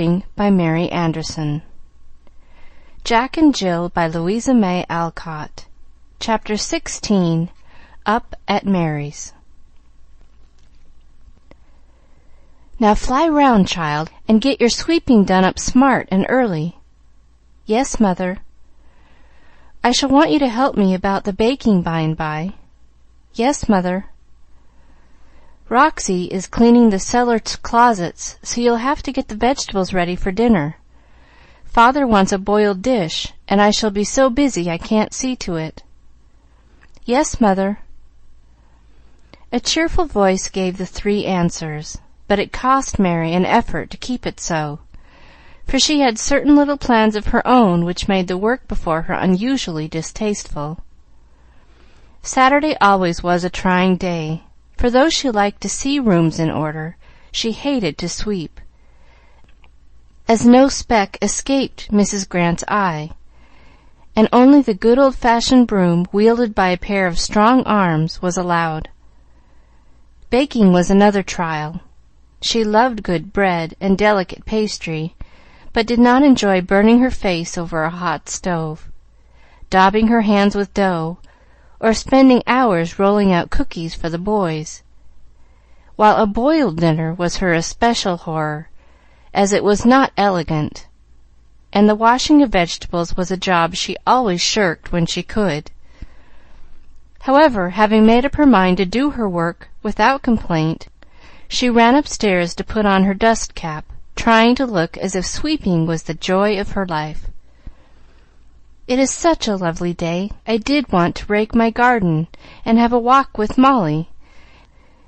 Reading by Mary Anderson. Jack and Jill by Louisa May Alcott. Chapter 16. Up at Mary's. Now fly round, child, and get your sweeping done up smart and early. Yes, Mother. I shall want you to help me about the baking by and by. Yes, Mother. Roxy is cleaning the cellar closets, so you'll have to get the vegetables ready for dinner. Father wants a boiled dish, and I shall be so busy I can't see to it. Yes, Mother. A cheerful voice gave the three answers, but it cost Mary an effort to keep it so, for she had certain little plans of her own which made the work before her unusually distasteful. Saturday always was a trying day, for though she liked to see rooms in order, she hated to sweep, as no speck escaped Mrs. Grant's eye, and only the good old-fashioned broom, wielded by a pair of strong arms, was allowed. Baking was another trial. She loved good bread and delicate pastry, but did not enjoy burning her face over a hot stove, daubing her hands with dough, or spending hours rolling out cookies for the boys, while a boiled dinner was her especial horror, as it was not elegant, and the washing of vegetables was a job she always shirked when she could. However, having made up her mind to do her work without complaint, she ran upstairs to put on her dust cap, trying to look as if sweeping was the joy of her life. It is such a lovely day. I did want to rake my garden and have a walk with Molly,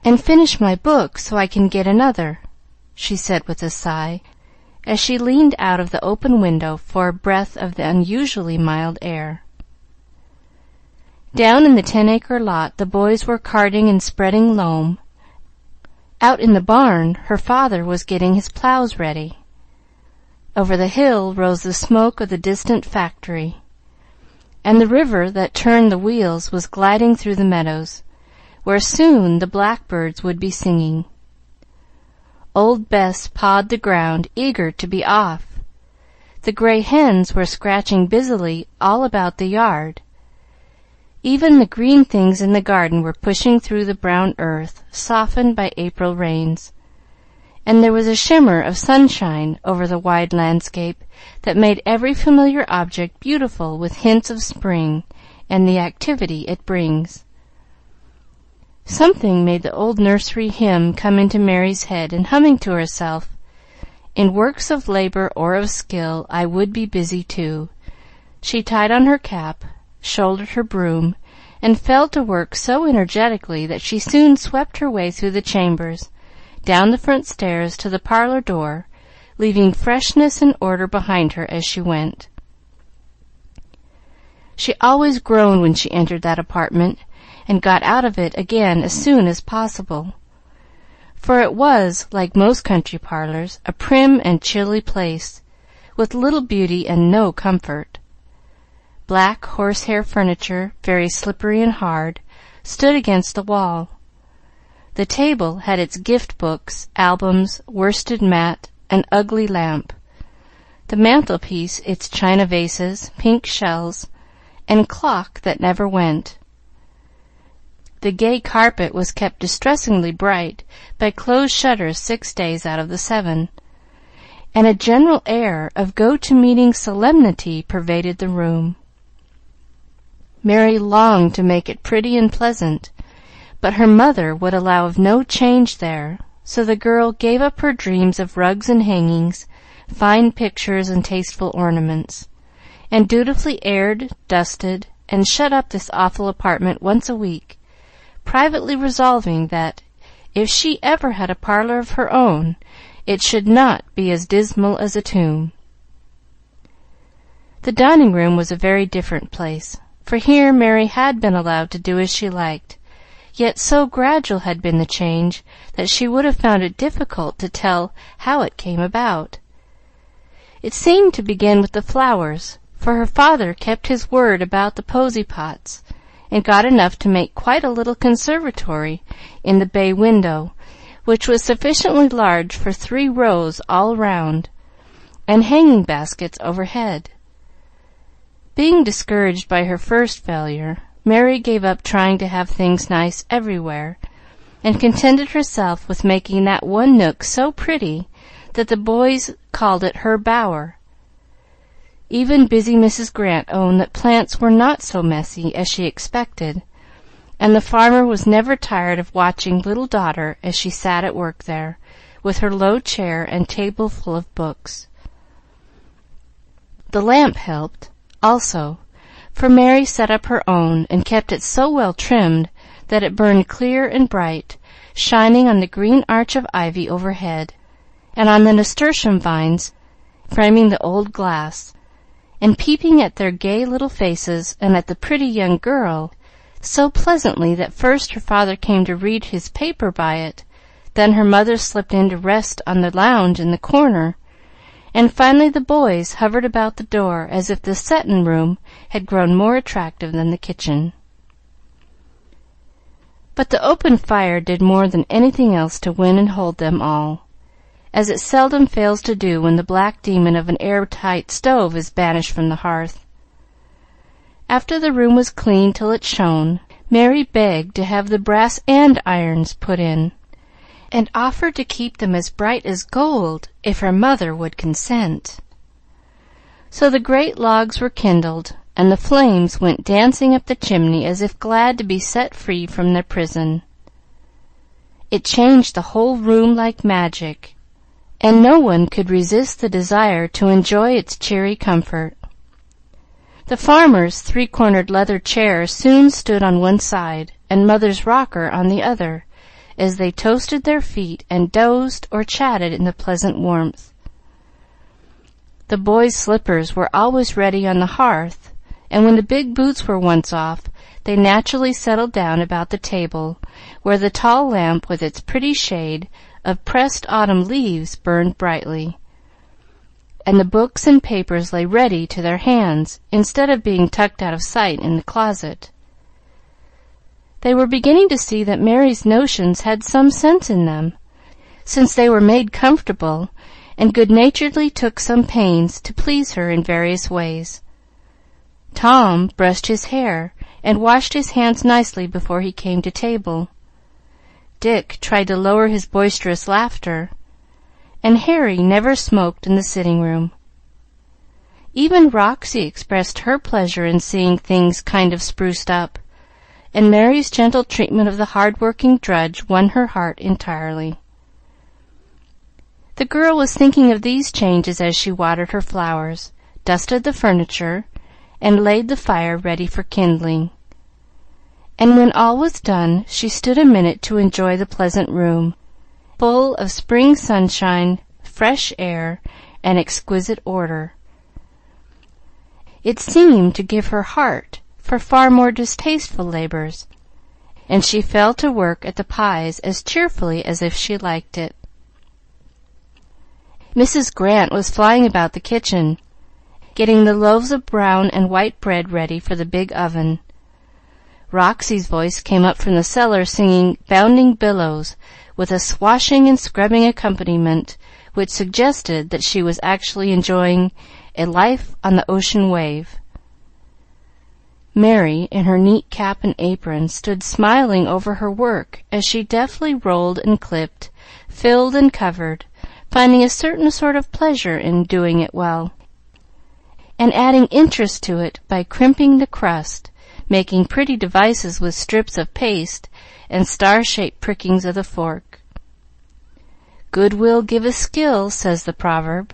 and finish my book so I can get another, she said with a sigh, as she leaned out of the open window for a breath of the unusually mild air. Down in the 10-acre lot the boys were carting and spreading loam. Out in the barn her father was getting his plows ready. Over the hill rose the smoke of the distant factory, and the river that turned the wheels was gliding through the meadows, where soon the blackbirds would be singing. Old Bess pawed the ground, eager to be off. The gray hens were scratching busily all about the yard. Even the green things in the garden were pushing through the brown earth, softened by April rains, and there was a shimmer of sunshine over the wide landscape that made every familiar object beautiful with hints of spring and the activity it brings. Something made the old nursery hymn come into Mary's head, and humming to herself, "In works of labor or of skill I would be busy too," she tied on her cap, shouldered her broom, and fell to work so energetically that she soon swept her way through the chambers, down the front stairs to the parlor door, leaving freshness and order behind her as she went. She always groaned when she entered that apartment, and got out of it again as soon as possible, for it was, like most country parlors, a prim and chilly place, with little beauty and no comfort. Black horsehair furniture, very slippery and hard, stood against the wall. The table had its gift books, albums, worsted mat, and ugly lamp, the mantelpiece its china vases, pink shells, and clock that never went. The gay carpet was kept distressingly bright by closed shutters 6 days out of the 7, and a general air of go-to-meeting solemnity pervaded the room. Mary longed to make it pretty and pleasant, but her mother would allow of no change there, so the girl gave up her dreams of rugs and hangings, fine pictures and tasteful ornaments, and dutifully aired, dusted, and shut up this awful apartment once a week, privately resolving that, if she ever had a parlor of her own, it should not be as dismal as a tomb. The dining-room was a very different place, for here Mary had been allowed to do as she liked, yet so gradual had been the change that she would have found it difficult to tell how it came about. It seemed to begin with the flowers, for her father kept his word about the posy pots, and got enough to make quite a little conservatory in the bay window, which was sufficiently large for 3 rows all round, and hanging baskets overhead. Being discouraged by her first failure, Mary gave up trying to have things nice everywhere, and contented herself with making that one nook so pretty that the boys called it her bower. Even busy Mrs. Grant owned that plants were not so messy as she expected, and the farmer was never tired of watching little daughter as she sat at work there, with her low chair and table full of books. The lamp helped, also, for Mary set up her own and kept it so well trimmed that it burned clear and bright, shining on the green arch of ivy overhead, and on the nasturtium vines framing the old glass, and peeping at their gay little faces and at the pretty young girl so pleasantly that first her father came to read his paper by it, then her mother slipped in to rest on the lounge in the corner, and finally the boys hovered about the door as if the settin' room had grown more attractive than the kitchen. But the open fire did more than anything else to win and hold them all, as it seldom fails to do when the black demon of an air-tight stove is banished from the hearth. After the room was cleaned till it shone, Mary begged to have the brass andirons put in, and offered to keep them as bright as gold if her mother would consent. So the great logs were kindled, and the flames went dancing up the chimney as if glad to be set free from their prison. It changed the whole room like magic, and no one could resist the desire to enjoy its cheery comfort. The farmer's three-cornered leather chair soon stood on one side, and mother's rocker on the other, as they toasted their feet and dozed or chatted in the pleasant warmth. The boys' slippers were always ready on the hearth, and when the big boots were once off, they naturally settled down about the table, where the tall lamp with its pretty shade of pressed autumn leaves burned brightly, and the books and papers lay ready to their hands instead of being tucked out of sight in the closet. They were beginning to see that Mary's notions had some sense in them, since they were made comfortable, and good-naturedly took some pains to please her in various ways. Tom brushed his hair and washed his hands nicely before he came to table. Dick tried to lower his boisterous laughter, and Harry never smoked in the sitting-room. Even Roxy expressed her pleasure in seeing things kind of spruced up, and Mary's gentle treatment of the hard-working drudge won her heart entirely. The girl was thinking of these changes as she watered her flowers, dusted the furniture, and laid the fire ready for kindling. And when all was done, she stood a minute to enjoy the pleasant room, full of spring sunshine, fresh air, and exquisite order. It seemed to give her heart for far more distasteful labors, and she fell to work at the pies as cheerfully as if she liked it. Mrs. Grant was flying about the kitchen, getting the loaves of brown and white bread ready for the big oven. Roxy's voice came up from the cellar singing Bounding Billows, with a swashing and scrubbing accompaniment which suggested that she was actually enjoying a life on the ocean wave. Mary, in her neat cap and apron, stood smiling over her work as she deftly rolled and clipped, filled and covered, finding a certain sort of pleasure in doing it well, and adding interest to it by crimping the crust, making pretty devices with strips of paste and star-shaped prickings of the fork. "Good will giveth skill," says the proverb,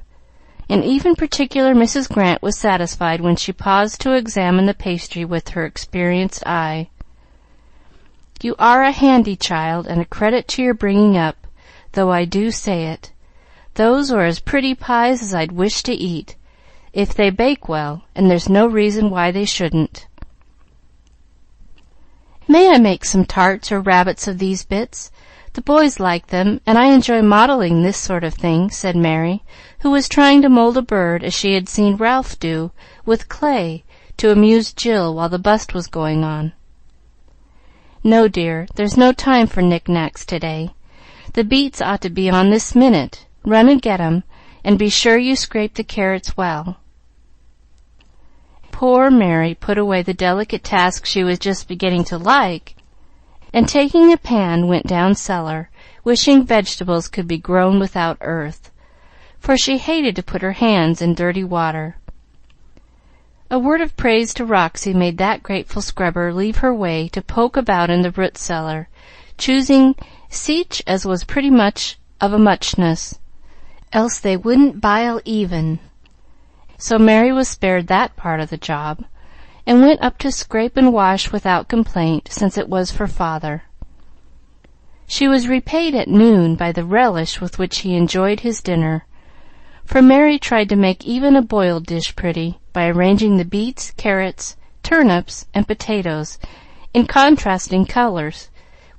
and even particular Mrs. Grant was satisfied when she paused to examine the pastry with her experienced eye. "You are a handy child, and a credit to your bringing up, though I do say it. Those are as pretty pies as I'd wish to eat, if they bake well, and there's no reason why they shouldn't." "May I make some tarts or rabbits of these bits? The boys like them, and I enjoy modeling this sort of thing," said Mary, who was trying to mold a bird as she had seen Ralph do with clay to amuse Jill while the bust was going on. "No, dear, there's no time for knick-knacks to-day. The beets ought to be on this minute. Run and get 'em. and be sure you scrape the carrots well." Poor Mary put away the delicate task she was just beginning to like, and taking a pan went down cellar, wishing vegetables could be grown without earth, for she hated to put her hands in dirty water. A word of praise to Roxy made that grateful scrubber leave her way to poke about in the root cellar, choosing seech as was pretty much of a muchness, else they wouldn't bile even. So Mary was spared that part of the job, and went up to scrape and wash without complaint, since it was for father. She was repaid at noon by the relish with which he enjoyed his dinner, for Mary tried to make even a boiled dish pretty by arranging the beets, carrots, turnips, and potatoes in contrasting colors,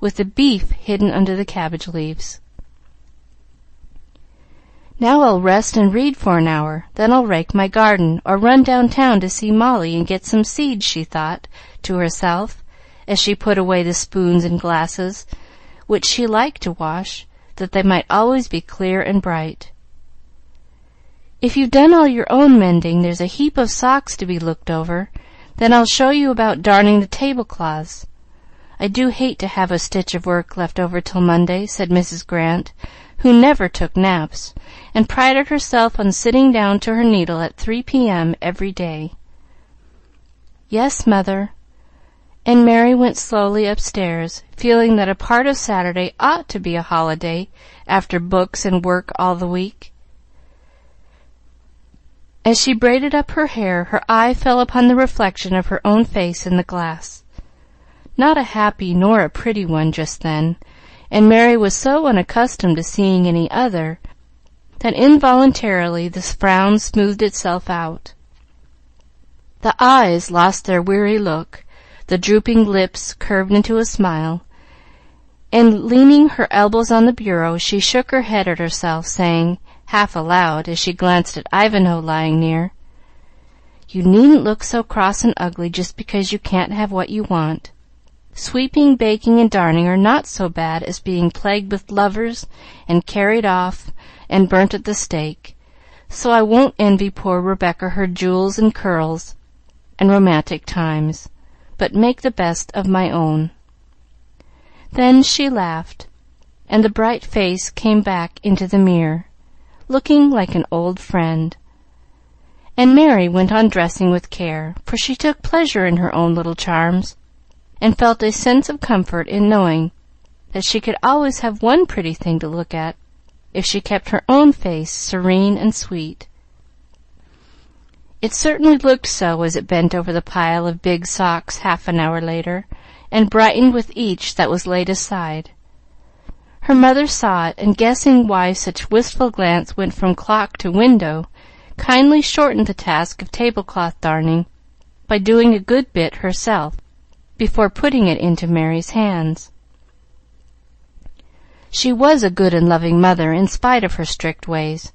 with the beef hidden under the cabbage leaves. "Now I'll rest and read for an hour, then I'll rake my garden, or run downtown to see Molly and get some seeds," she thought to herself, as she put away the spoons and glasses, which she liked to wash, that they might always be clear and bright. "If you've done all your own mending, there's a heap of socks to be looked over. Then I'll show you about darning the tablecloths. I do hate to have a stitch of work left over till Monday," said Mrs. Grant, who never took naps, and prided herself on sitting down to her needle at 3 p.m. every day. "Yes, Mother." And Mary went slowly upstairs, feeling that a part of Saturday ought to be a holiday after books and work all the week. As she braided up her hair, her eye fell upon the reflection of her own face in the glass. Not a happy nor a pretty one just then, and Mary was so unaccustomed to seeing any other that involuntarily the frown smoothed itself out. The eyes lost their weary look, the drooping lips curved into a smile, and leaning her elbows on the bureau, she shook her head at herself, saying, half aloud, as she glanced at Ivanhoe lying near, "You needn't look so cross and ugly just because you can't have what you want. Sweeping, baking, and darning are not so bad as being plagued with lovers and carried off and burnt at the stake, so I won't envy poor Rebecca her jewels and curls and romantic times, but make the best of my own." Then she laughed, and the bright face came back into the mirror, looking like an old friend. And Mary went on dressing with care, for she took pleasure in her own little charms, and felt a sense of comfort in knowing that she could always have one pretty thing to look at if she kept her own face serene and sweet. It certainly looked so as it bent over the pile of big socks half an hour later, and brightened with each that was laid aside. Her mother saw it, and guessing why such wistful glance went from clock to window, kindly shortened the task of tablecloth darning by doing a good bit herself before putting it into Mary's hands. She was a good and loving mother in spite of her strict ways,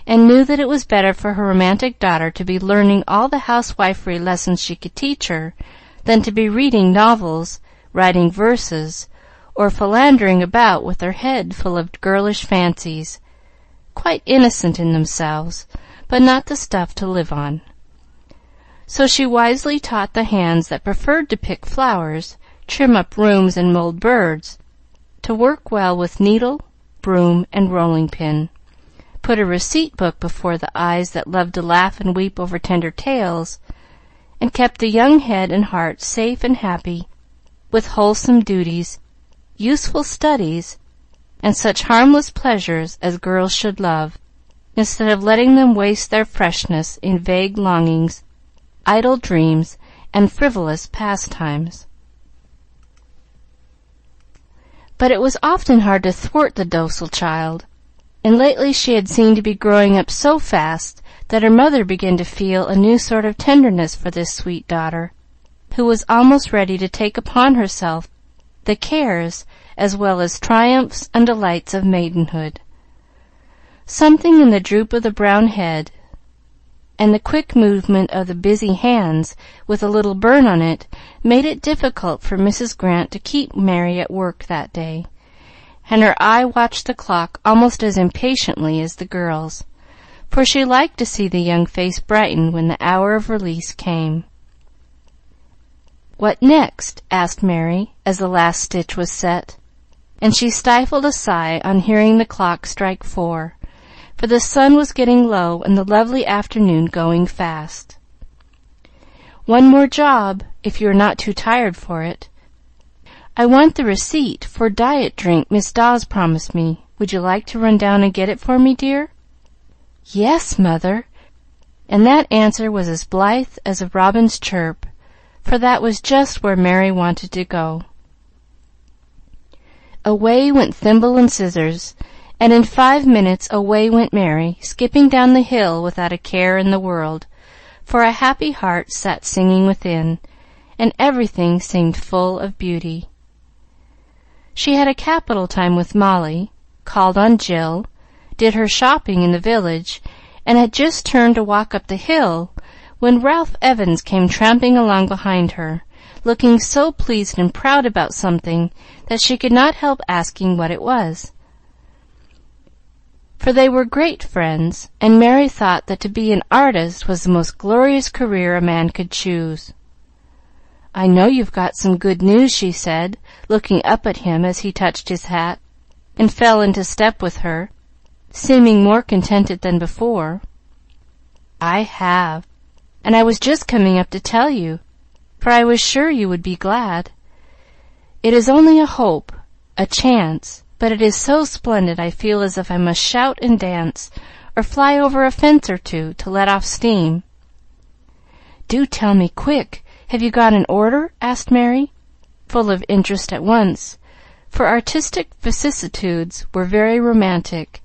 and knew that it was better for her romantic daughter to be learning all the housewifery lessons she could teach her than to be reading novels, writing verses, or philandering about with her head full of girlish fancies, quite innocent in themselves, but not the stuff to live on. So she wisely taught the hands that preferred to pick flowers, trim up rooms, and mold birds, to work well with needle, broom, and rolling-pin, put a receipt book before the eyes that loved to laugh and weep over tender tales, and kept the young head and heart safe and happy with wholesome duties, useful studies, and such harmless pleasures as girls should love, instead of letting them waste their freshness in vague longings, idle dreams, and frivolous pastimes. But it was often hard to thwart the docile child, and lately she had seemed to be growing up so fast that her mother began to feel a new sort of tenderness for this sweet daughter, who was almost ready to take upon herself the cares as well as triumphs and delights of maidenhood. Something in the droop of the brown head and the quick movement of the busy hands with a little burn on it made it difficult for Mrs. Grant to keep Mary at work that day, and her eye watched the clock almost as impatiently as the girls, for she liked to see the young face brighten when the hour of release came. "What next?" asked Mary, as the last stitch was set, and she stifled a sigh on hearing the clock strike 4, for the sun was getting low and the lovely afternoon going fast. "One more job, if you are not too tired for it. I want the receipt for diet drink Miss Dawes promised me. Would you like to run down and get it for me, dear?" "Yes, Mother," and that answer was as blithe as a robin's chirp, for that was just where Mary wanted to go. Away went thimble and scissors, and in 5 minutes away went Mary, skipping down the hill without a care in the world, for a happy heart sat singing within, and everything seemed full of beauty. She had a capital time with Molly, called on Jill, did her shopping in the village, and had just turned to walk up the hill when Ralph Evans came tramping along behind her, looking so pleased and proud about something that she could not help asking what it was. For they were great friends, and Mary thought that to be an artist was the most glorious career a man could choose. "I know you've got some good news," she said, looking up at him as he touched his hat, and fell into step with her, seeming more contented than before. "I have, and I was just coming up to tell you, for I was sure you would be glad. It is only a hope, a chance, but it is so splendid I feel as if I must shout and dance, or fly over a fence or two to let off steam." "Do tell me quick. Have you got an order?" asked Mary, full of interest at once, for artistic vicissitudes were very romantic,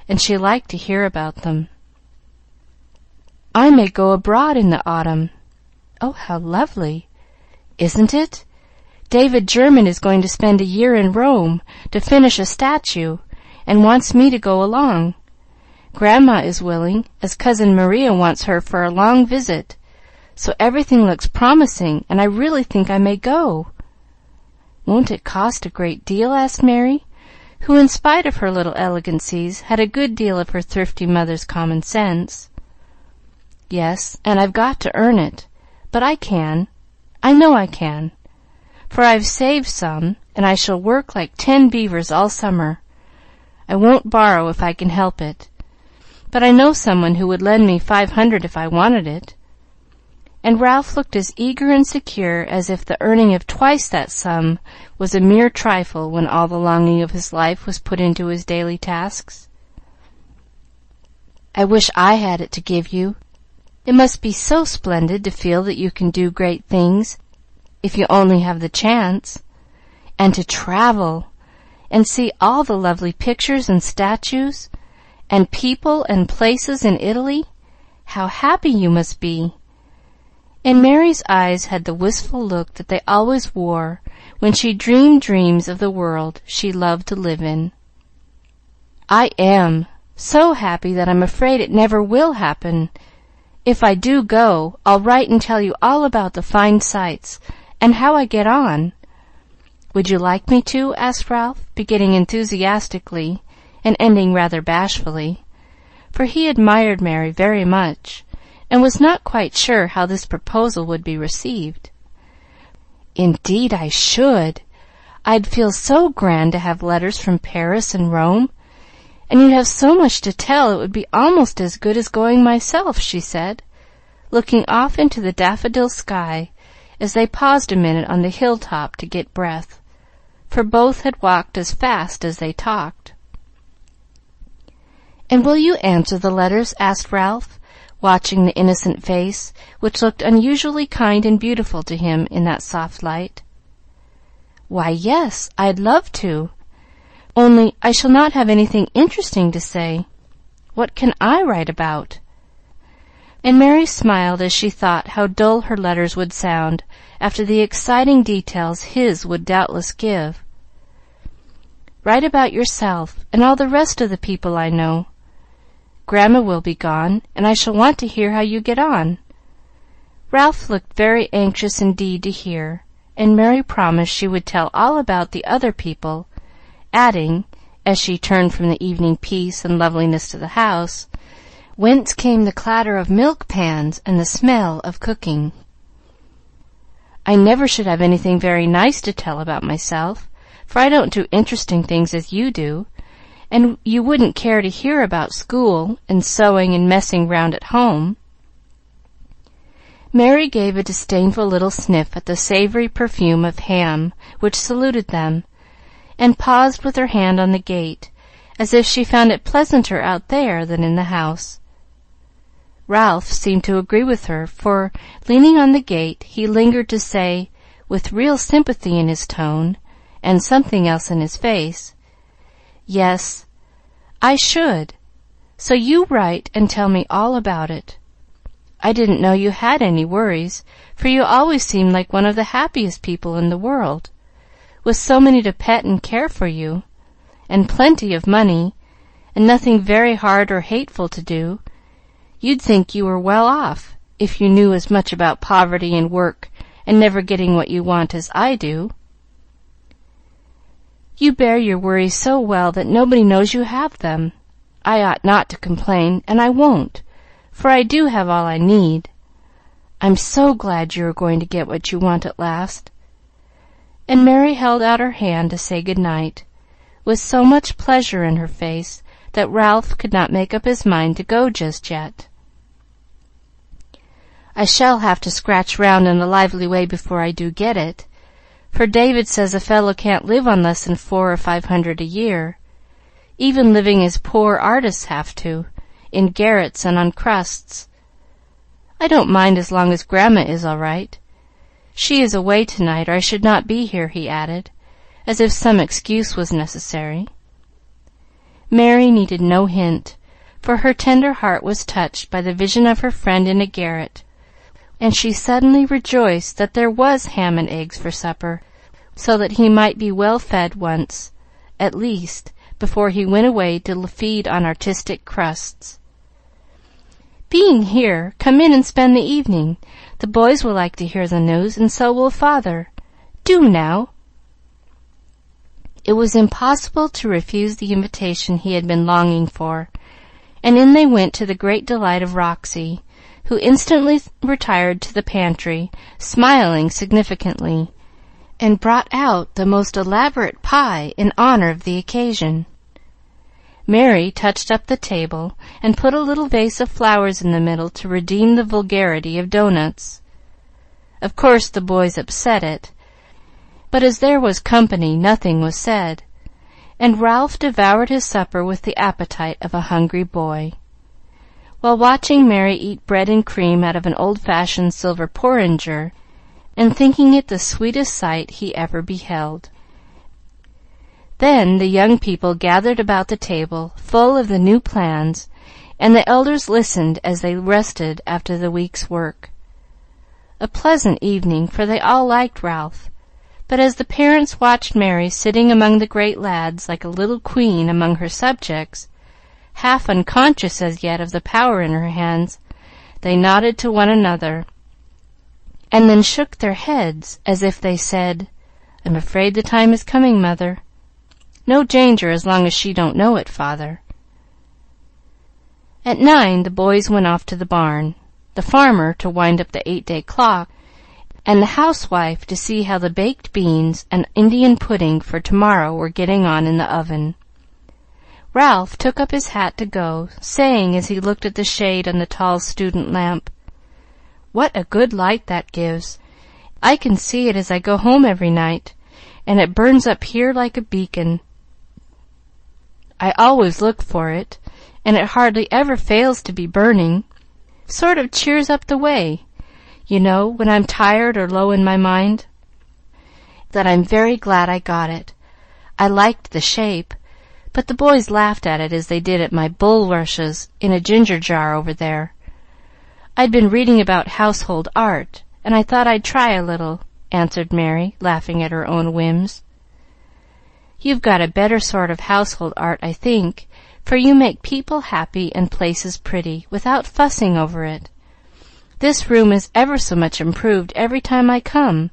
and she liked to hear about them. "I may go abroad in the autumn." "Oh, how lovely!" "Isn't it? David German is going to spend a year in Rome to finish a statue, and wants me to go along. Grandma is willing, as Cousin Maria wants her for a long visit, so everything looks promising, and I really think I may go." "Won't it cost a great deal?" asked Mary, who, in spite of her little elegancies, had a good deal of her thrifty mother's common sense. "Yes, and I've got to earn it, but I can. I know I can, for I've saved some, and I shall work like 10 beavers all summer. I won't borrow if I can help it, but I know someone who would lend me 500 if I wanted it." And Ralph looked as eager and secure as if the earning of twice that sum was a mere trifle when all the longing of his life was put into his daily tasks. "I wish I had it to give you. It must be so splendid to feel that you can do great things, if you only have the chance, and to travel, and see all the lovely pictures and statues, and people and places in Italy. How happy you must be!" And Mary's eyes had the wistful look that they always wore when she dreamed dreams of the world she loved to live in. "I am so happy that I'm afraid it never will happen. If I do go, I'll write and tell you all about the fine sights and how I get on." "Would you like me to?" asked Ralph, beginning enthusiastically and ending rather bashfully, for he admired Mary very much, and was not quite sure how this proposal would be received. "Indeed I should. I'd feel so grand to have letters from Paris and Rome, and you'd have so much to tell it would be almost as good as going myself," she said, looking off into the daffodil sky as they paused a minute on the hilltop to get breath, for both had walked as fast as they talked. "And will you answer the letters?" asked Ralph, watching the innocent face, which looked unusually kind and beautiful to him in that soft light. "Why, yes, I'd love to. Only I shall not have anything interesting to say. What can I write about?" And Mary smiled as she thought how dull her letters would sound after the exciting details his would doubtless give. "Write about yourself and all the rest of the people I know. Grandma will be gone, and I shall want to hear how you get on." Ralph looked very anxious indeed to hear, and Mary promised she would tell all about the other people, adding, as she turned from the evening peace and loveliness to the house, whence came the clatter of milk pans and the smell of cooking. I never should have anything very nice to tell about myself, for I don't do interesting things as you do, and you wouldn't care to hear about school and sewing and messing round at home." Mary gave a disdainful little sniff at the savory perfume of ham which saluted them, and paused with her hand on the gate, as if she found it pleasanter out there than in the house. Ralph seemed to agree with her, for, leaning on the gate, he lingered to say, with real sympathy in his tone and something else in his face, "Yes, I should. So you write and tell me all about it. I didn't know you had any worries, for you always seemed like one of the happiest people in the world, with so many to pet and care for you, and plenty of money, and nothing very hard or hateful to do. You'd think you were well off, if you knew as much about poverty and work and never getting what you want as I do. You bear your worries so well that nobody knows you have them. I ought not to complain, and I won't, for I do have all I need. I'm so glad you are going to get what you want at last." And Mary held out her hand to say good night, with so much pleasure in her face that Ralph could not make up his mind to go just yet. "I shall have to scratch round in a lively way before I do get it, for David says a fellow can't live on less than 400 or 500 a year, even living as poor artists have to, in garrets and on crusts. I don't mind as long as Grandma is all right. She is away tonight, or I should not be here," he added, as if some excuse was necessary. Mary needed no hint, for her tender heart was touched by the vision of her friend in a garret, and she suddenly rejoiced that there was ham and eggs for supper, so that he might be well fed once, at least, before he went away to feed on artistic crusts. "Being here, come in and spend the evening. The boys will like to hear the news, and so will Father. Do now." It was impossible to refuse the invitation he had been longing for, and in they went to the great delight of Roxy, who instantly retired to the pantry, smiling significantly, and brought out the most elaborate pie in honor of the occasion. Mary touched up the table and put a little vase of flowers in the middle to redeem the vulgarity of doughnuts. Of course the boys upset it, but as there was company nothing was said, and Ralph devoured his supper with the appetite of a hungry boy, while watching Mary eat bread and cream out of an old-fashioned silver porringer, and thinking it the sweetest sight he ever beheld. Then the young people gathered about the table, full of the new plans, and the elders listened as they rested after the week's work. A pleasant evening, for they all liked Ralph, but as the parents watched Mary sitting among the great lads like a little queen among her subjects, half unconscious as yet of the power in her hands, they nodded to one another, and then shook their heads as if they said, "I'm afraid the time is coming, Mother. No danger as long as she don't know it, Father." At 9 the boys went off to the barn, the farmer to wind up the 8-day clock, and the housewife to see how the baked beans and Indian pudding for tomorrow were getting on in the oven. Ralph took up his hat to go, saying as he looked at the shade on the tall student lamp, "What a good light that gives! I can see it as I go home every night, and it burns up here like a beacon. I always look for it, and it hardly ever fails to be burning. Sort of cheers up the way, you know, when I'm tired or low in my mind. That I'm very glad I got it. I liked the shape, but the boys laughed at it as they did at my bulrushes in a ginger jar over there. I'd been reading about household art, and I thought I'd try a little," answered Mary, laughing at her own whims. "You've got a better sort of household art, I think, for you make people happy and places pretty, without fussing over it. This room is ever so much improved every time I come,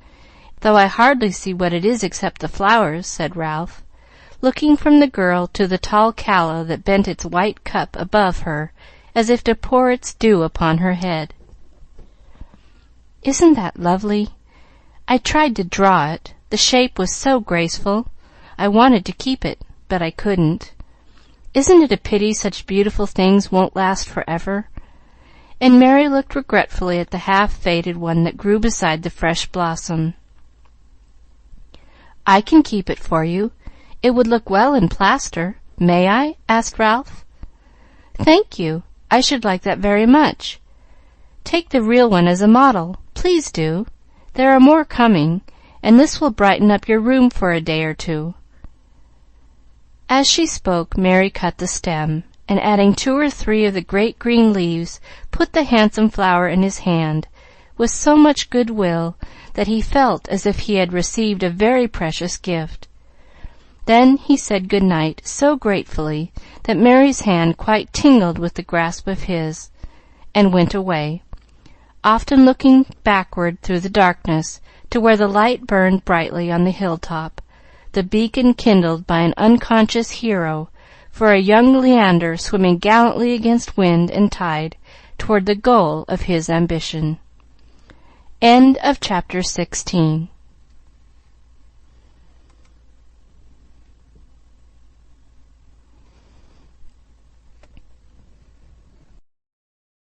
though I hardly see what it is except the flowers," said Ralph, looking from the girl to the tall calla that bent its white cup above her as if to pour its dew upon her head. "Isn't that lovely? I tried to draw it. The shape was so graceful. I wanted to keep it, but I couldn't. Isn't it a pity such beautiful things won't last forever?" And Mary looked regretfully at the half-faded one that grew beside the fresh blossom. "I can keep it for you. It would look well in plaster. May I?" asked Ralph. "Thank you. I should like that very much. Take the real one as a model. Please do. There are more coming, and this will brighten up your room for a day or two." As she spoke, Mary cut the stem, and adding 2 or 3 of the great green leaves, put the handsome flower in his hand with so much good will that he felt as if he had received a very precious gift. Then he said good night so gratefully that Mary's hand quite tingled with the grasp of his, and went away, often looking backward through the darkness to where the light burned brightly on the hilltop, the beacon kindled by an unconscious hero for a young Leander swimming gallantly against wind and tide toward the goal of his ambition. End of chapter 16.